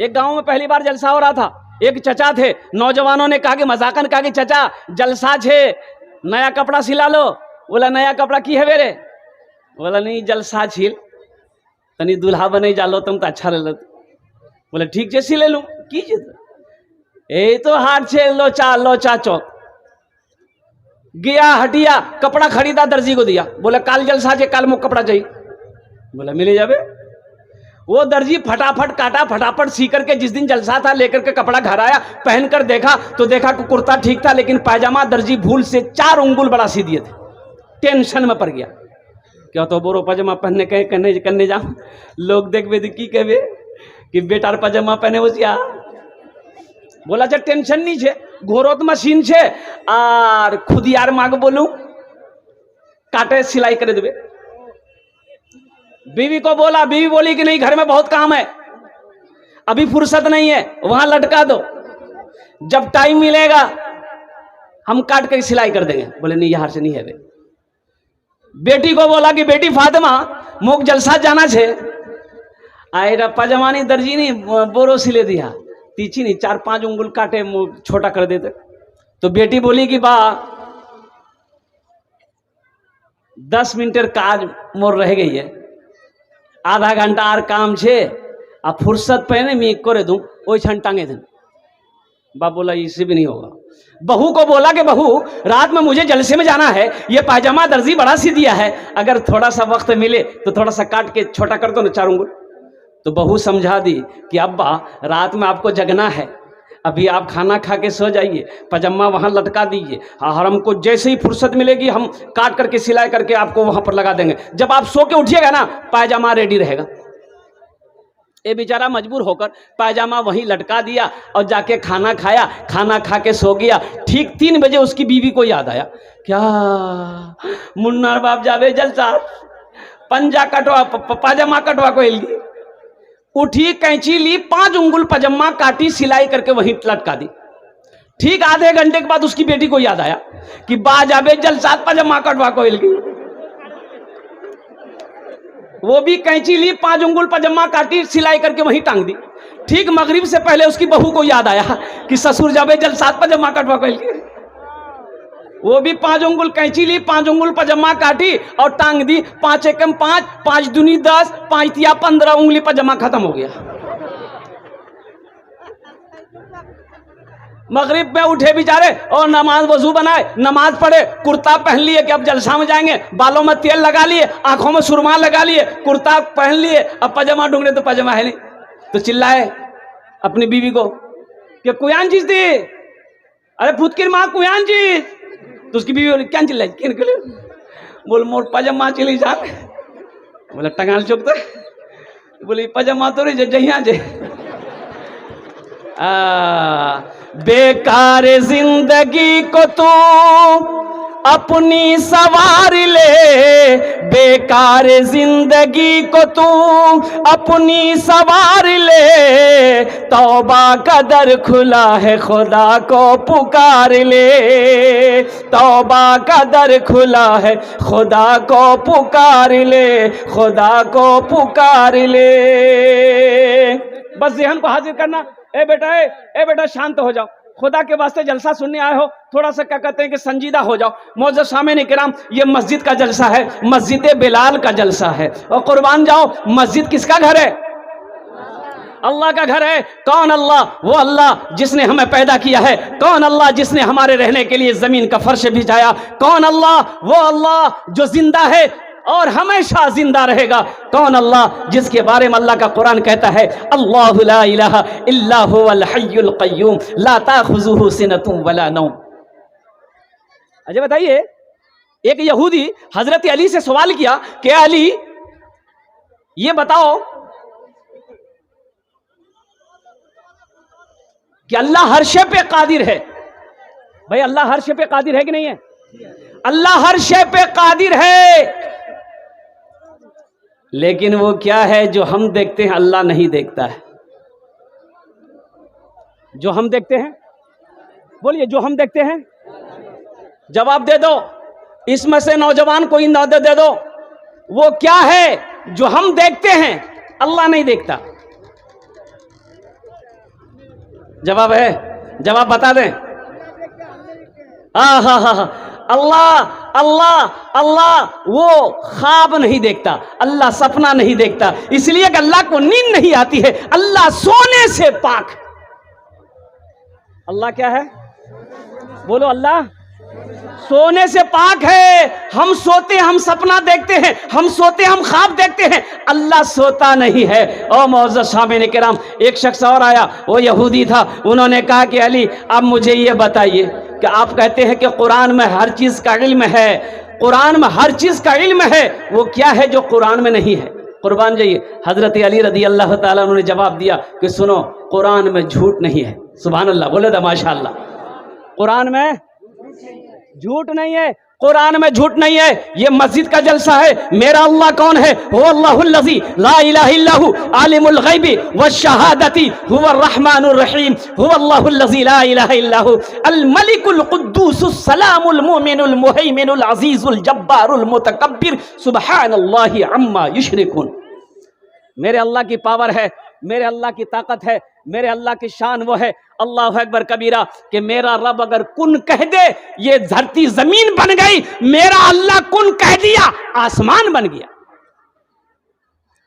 एक गांव में पहली बार जलसा हो रहा था। एक चचा थे, नौजवानों ने कहा कि मजाकन कहा कि चचा जलसा छे, नया कपड़ा सिला लो। बोला नया कपड़ा की है मेरे? बोला नहीं जलसा छिल तनी दूल्हा बने जालो तुम तो अच्छा रह। बोले ठीक है सिले लूँ कीजिए। ए तो हाथ से लोचा चौक गया, हटिया कपड़ा खरीदा, दर्जी को दिया। बोले काल जलसा छे, काल मुख कपड़ा चाहिए। बोला मिले जावे। वो दर्जी फटाफट काटा, फटाफट सी करके जिस दिन जलसा था लेकर के कपड़ा घर आया, पहनकर देखा तो देखा कि कुर्ता ठीक था लेकिन पायजामा दर्जी भूल से 4 उंगुल बड़ा सी दिए थे। टेंशन में पड़ गया। क्या तो बोरो पायजामा पहनने कहे करने जाऊं, लोग देखबे तो की कहबे कि बेटार पायजामा पहने होशिया। बोला जे टेंशन नहीं छे, घोरोत मशीन छे और खुद यार मांग बोलूं काटे सिलाई कर देवे। बीवी को बोला, बीवी बोली कि नहीं घर में बहुत काम है, अभी फुर्सत नहीं है, वहां लटका दो, जब टाइम मिलेगा हम काट कर सिलाई कर देंगे। बोले नहीं यार से नहीं है। बेटी को बोला कि बेटी फातिमा मुख जलसा जाना छे, आएगा पजामानी दर्जी नहीं बोरो सिले दिया, तीची नहीं 4-5 उंगुल काटे मुंह छोटा कर देते। तो बेटी बोली कि बा 10 मिनटेर काज मोर रह गई है, आधा घंटा आर काम छे, अब फुर्सत पहने मैं करे दूं वो छन टांगे थे। बाप बोला इससे भी नहीं होगा। बहू को बोला कि बहू रात में मुझे जलसे में जाना है, ये पायजामा दर्जी बड़ा सी दिया है, अगर थोड़ा सा वक्त मिले तो थोड़ा सा काट के छोटा कर दो ना 4 उंगल। तो बहू समझा दी कि अब्बा रात में आपको जगना है, अभी आप खाना खा के सो जाइए, पजामा वहां लटका दीजिए और हमको जैसे ही फुर्सत मिलेगी हम काट करके सिलाई करके आपको वहां पर लगा देंगे, जब आप सो के उठिएगा ना पायजामा रेडी रहेगा। ये बेचारा मजबूर होकर पायजामा वहीं लटका दिया और जाके खाना खाया, खाना खा के सो गया। ठीक 3 बजे उसकी बीवी को याद आया, क्या मुन्ना बाप जावे जलसा पंजा कटवा पायजामा कटवा को हिल। उठी कैंची ली, 5 उंगुल पजामा काटी, सिलाई करके वहीं लटका दी। ठीक आधे घंटे के बाद उसकी बेटी को याद आया कि बा जावे जलसा पजामा कटवा को हिल गई। वो भी कैंची ली, 5 उंगुल पजामा काटी, सिलाई करके वहीं टांग दी। ठीक मगरिब से पहले उसकी बहू को याद आया कि ससुर जावे जलसा पजामा कटवा को हिल गई। वो भी 5 उंगुल कैंची ली, 5 उंगुल पजामा काटी और टांग दी। 5 एकम 5, 5 दूनी 10, 5 तिया 15 उंगली पजामा खत्म हो गया। मगरिब में उठे बेचारे और नमाज वजू बनाए, नमाज पढ़े, कुर्ता पहन लिए कि अब जलसा में जाएंगे, बालों में तेल लगा लिए, आंखों में सुरमा लगा लिए, कुर्ता पहन लिए, अब पजामा ढूंढे तो पजामा है नहीं। तो चिल्लाए अपनी बीवी को कि कुयान चीज थी, अरे फुदकिर माँ कुयान चीज। तो उसकी बीवी बोली क्या चिल्लाई किन के लिए? बोल मोर पजामा चिली जा। बोला टंगाल चुप तो बोली पजामा तो रही जहिया जे बेकार जिंदगी को तू अपनी सवार ले, बेकार जिंदगी को तू अपनी सवार ले, तौबा का दर खुला है खुदा को पुकार ले, तौबा का दर खुला है खुदा को पुकार ले, खुदा को पुकार ले। बस ज़हन को हाजिर करना, ए बेटा शांत हो जाओ, खुदा के वास्ते जलसा सुनने आए हो, थोड़ा सा क्या कहते हैं कि संजीदा हो जाओ। मौजूद सामने किराम, ये मस्जिद का जलसा है, मस्जिद बिलाल का जलसा है। और कुर्बान जाओ, मस्जिद किसका घर है? अल्लाह का घर है। कौन अल्लाह? वो अल्लाह जिसने हमें पैदा किया है। कौन अल्लाह? जिसने हमारे रहने के लिए जमीन का फर्श बिछाया। कौन अल्लाह? वो अल्लाह जो जिंदा है और हमेशा जिंदा रहेगा। कौन अल्लाह? जिसके बारे में अल्लाह का कुरान कहता है अल्लाहु ला इलाहा इल्ला हुवल हय्युल क़य्यूम ला ताख़ुज़ुहु सिनतुन वला नौम। अच्छा बताइए, एक यहूदी हजरत अली से सवाल किया कि अली ये बताओ कि अल्लाह हर शे पे कादिर है। भाई अल्लाह हर शे पे कादिर है कि नहीं है? अल्लाह हर शे पे कादिर है, लेकिन वो क्या है जो हम देखते हैं अल्लाह नहीं देखता है। जो हम देखते हैं, बोलिए जो हम देखते हैं, जवाब दे दो। इसमें से नौजवान कोई नौदे दे दो, वो क्या है जो हम देखते हैं अल्लाह नहीं देखता? जवाब है? जवाब बता दें। हाँ हाँ हाँ हाँ, अल्लाह अल्लाह अल्लाह वो ख्वाब नहीं देखता, अल्लाह सपना नहीं देखता, इसलिए कि अल्लाह को नींद नहीं आती है, अल्लाह सोने से पाक। अल्लाह क्या है? बोलो, अल्लाह सोने से पाक है। हम सोते हम सपना देखते हैं, हम सोते हम ख्वाब देखते हैं, अल्लाह सोता नहीं है। ओ मौजूद सामने किराम, एक शख्स और आया, वो यहूदी था। उन्होंने कहा कि अली, अब मुझे ये बताइए कि आप कहते हैं कि कुरान में हर चीज का इल्म है, कुरान में हर चीज का इल्म है, वो क्या है जो कुरान में नहीं है? कुर्बान जाइए, हजरत अली रदी अल्लाह ताला उन्होंने जवाब दिया कि सुनो, कुरान में झूठ नहीं है। सुभान अल्लाह, बोले तो माशाअल्लाह। कुरान में झूठ नहीं है, कुरान में झूठ नहीं है। ये मस्जिद का जलसा है। मेरा अल्लाह कौन है? हुवा अल्लाहुल लज़ी ला इलाहा इल्ला हु आलिमुल गैबि वश्शहादति हुवर रहमानुर रहीम हुवा अल्लाहुल लज़ी ला इलाहा इल्ला हु अल मलिकुल कुद्दूसुस सलामुल मुमिनुल मुहैमिनुल अज़ीजुल जब्बारुल मुतकब्बिर सुब्हानल्लाहि अम्मा युशरिकून। मेरे अल्लाह की पावर है, मेरे अल्लाह की ताकत है, मेरे अल्लाह की शान वो है, अल्लाह अकबर कबीरा, कि मेरा रब अगर कुन कह दे ये धरती जमीन बन गई, मेरा अल्लाह कुन कह दिया आसमान बन गया।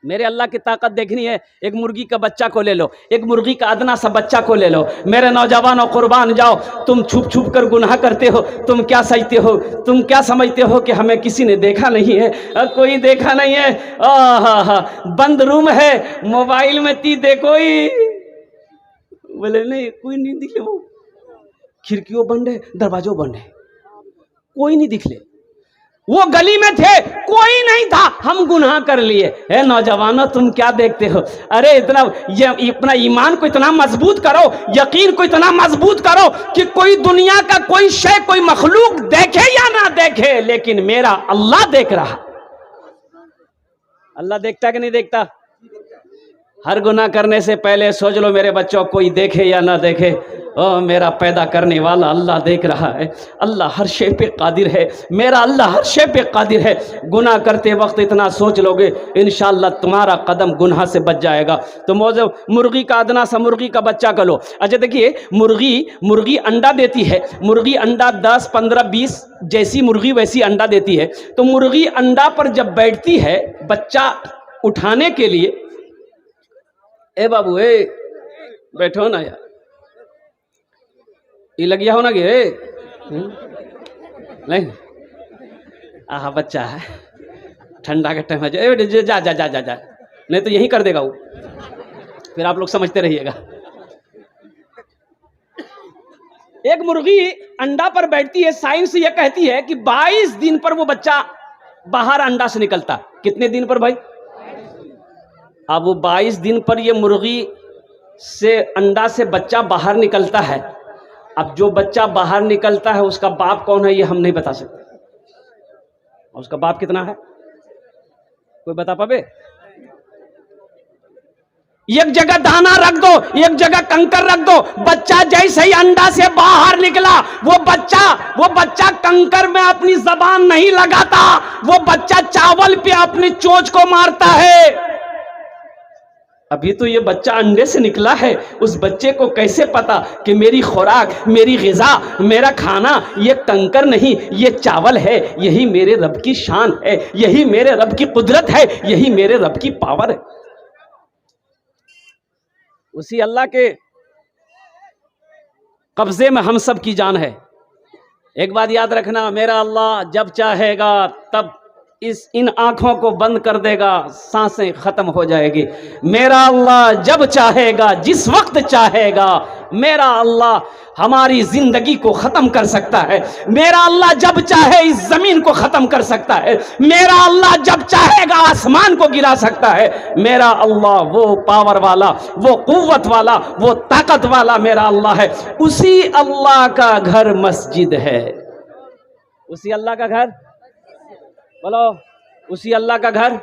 मेरे अल्लाह की ताकत देखनी है, एक मुर्गी का बच्चा को ले लो, एक मुर्गी का अदना सा बच्चा को ले लो। मेरे नौजवानों, कुर्बान जाओ, तुम छुप छुप कर गुनाह करते हो। तुम क्या समझते हो? तुम क्या समझते हो कि हमें किसी ने देखा नहीं है? कोई देखा नहीं है। बंद रूम है, मोबाइल में ती देखो ही, बोले नहीं कोई नहीं दिखे, वो खिड़कियों बंद है, दरवाजों बंद है, कोई नहीं दिखले। वो गली में थे, कोई नहीं था, हम गुनाह कर लिए। है नौजवानों, तुम क्या देखते हो? अरे अपना ईमान को इतना मजबूत करो, यकीन को इतना मजबूत करो कि कोई दुनिया का कोई शय, कोई मखलूक देखे या ना देखे, लेकिन मेरा अल्लाह देख रहा। अल्लाह देखता कि नहीं देखता? हर गुनाह करने से पहले सोच लो, मेरे बच्चों, कोई देखे या ना देखे, मेरा पैदा करने वाला अल्लाह देख रहा है। अल्लाह हर शे पे कादिर है, मेरा अल्लाह हर शे पे कादिर है। गुनाह करते वक्त इतना सोच लोगे, इंशाअल्लाह तुम्हारा कदम गुनाह से बच जाएगा। तो मौजूद मुर्गी का अदना सा मुर्गी का बच्चा कर लो। अच्छा देखिए, मुर्गी अंडा देती है, मुर्गी अंडा 10, 15, 20 जैसी मुर्गी वैसी अंडा देती है। तो मुर्गी अंडा पर जब बैठती है बच्चा उठाने के लिए, ए बाबू ए बैठो ना यार, ये लग गया हो ना कि नहीं, आहा बच्चा है, ठंडा का टाइम है, जा जा जा जा जा, नहीं तो यही कर देगा वो। फिर आप लोग समझते रहिएगा। एक मुर्गी अंडा पर बैठती है, साइंस ये कहती है कि 22 दिन पर वो बच्चा बाहर अंडा से निकलता। कितने दिन पर भाई? अब वो 22 दिन पर ये मुर्गी से अंडा से बच्चा बाहर निकलता है। अब जो बच्चा बाहर निकलता है उसका बाप कौन है ये हम नहीं बता सकते। उसका बाप कितना है कोई बता पावे? एक जगह दाना रख दो, एक जगह कंकर रख दो, बच्चा जैसे ही अंडा से बाहर निकला वो बच्चा कंकर में अपनी जबान नहीं लगाता, वो बच्चा चावल पे अपनी चोंच को मारता है। अभी तो ये बच्चा अंडे से निकला है, उस बच्चे को कैसे पता कि मेरी खुराक, मेरी ग़िज़ा, मेरा खाना ये कंकर नहीं ये चावल है। यही मेरे रब की शान है, यही मेरे रब की कुदरत है, यही मेरे रब की पावर है। उसी अल्लाह के कब्जे में हम सब की जान है। एक बात याद रखना, मेरा अल्लाह जब चाहेगा तब इन आंखों को बंद कर देगा, सांसें खत्म हो जाएगी। मेरा अल्लाह जब चाहेगा, जिस वक्त चाहेगा, मेरा अल्लाह हमारी जिंदगी को खत्म कर सकता है। मेरा अल्लाह जब चाहे इस जमीन को खत्म कर सकता है। मेरा अल्लाह जब चाहेगा आसमान को गिरा सकता है। मेरा अल्लाह वो पावर वाला, वो कुव्वत वाला, वो ताकत वाला मेरा अल्लाह है। उसी अल्लाह का घर मस्जिद है। उसी अल्लाह का घर, बोलो उसी अल्लाह का घर।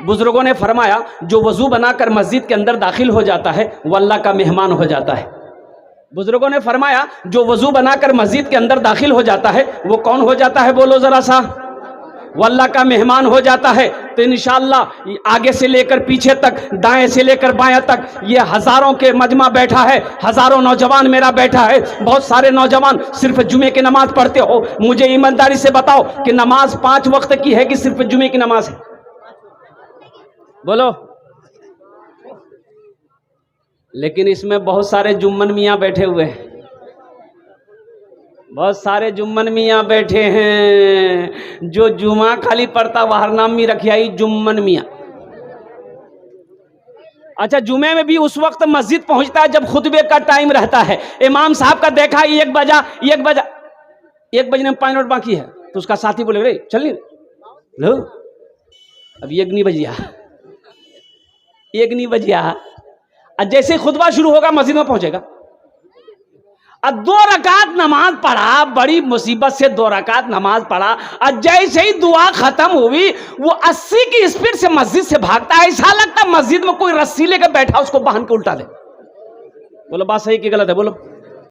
बुजुर्गों ने फरमाया जो वजू बनाकर मस्जिद के अंदर दाखिल हो जाता है वो अल्लाह का मेहमान हो जाता है। बुजुर्गों ने फरमाया जो वजू बनाकर मस्जिद के अंदर दाखिल हो जाता है वो कौन हो जाता है? बोलो जरा सा। वो अल्लाह का मेहमान हो जाता है तो इंशाअल्लाह आगे से लेकर पीछे तक, दाएं से लेकर बाएं तक ये हजारों के मजमा बैठा है, हजारों नौजवान मेरा बैठा है। बहुत सारे नौजवान सिर्फ जुमे की नमाज पढ़ते हो, मुझे ईमानदारी से बताओ कि नमाज 5 वक्त की है कि सिर्फ जुमे की नमाज है? बोलो। लेकिन इसमें बहुत सारे जुम्मन मियाँ बैठे हुए हैं, बहुत सारे जुम्मन मियाँ बैठे हैं जो जुमा खाली पढ़ता, वहार नाम भी रखिया ही जुम्मन मियाँ। अच्छा, जुमे में भी उस वक्त मस्जिद पहुंचता है जब खुतबे का टाइम रहता है। इमाम साहब का देखा 1 बजने में 5 मिनट बाकी है तो उसका साथी बोले रे चल लो, अब 1 नहीं बजिया, 1 नहीं बजिया। जैसे खुतबा शुरू होगा मस्जिद में पहुंचेगा। अब 2 रकात नमाज पढ़ा, बड़ी मुसीबत से 2 रकात नमाज पढ़ा, और जैसे ही दुआ खत्म हुई वो 80 की स्पीड से मस्जिद से भागता है। ऐसा लगता मस्जिद में कोई रस्सी लेकर बैठा उसको बांध के उल्टा दे। बोलो बात सही कि गलत है? बोलो।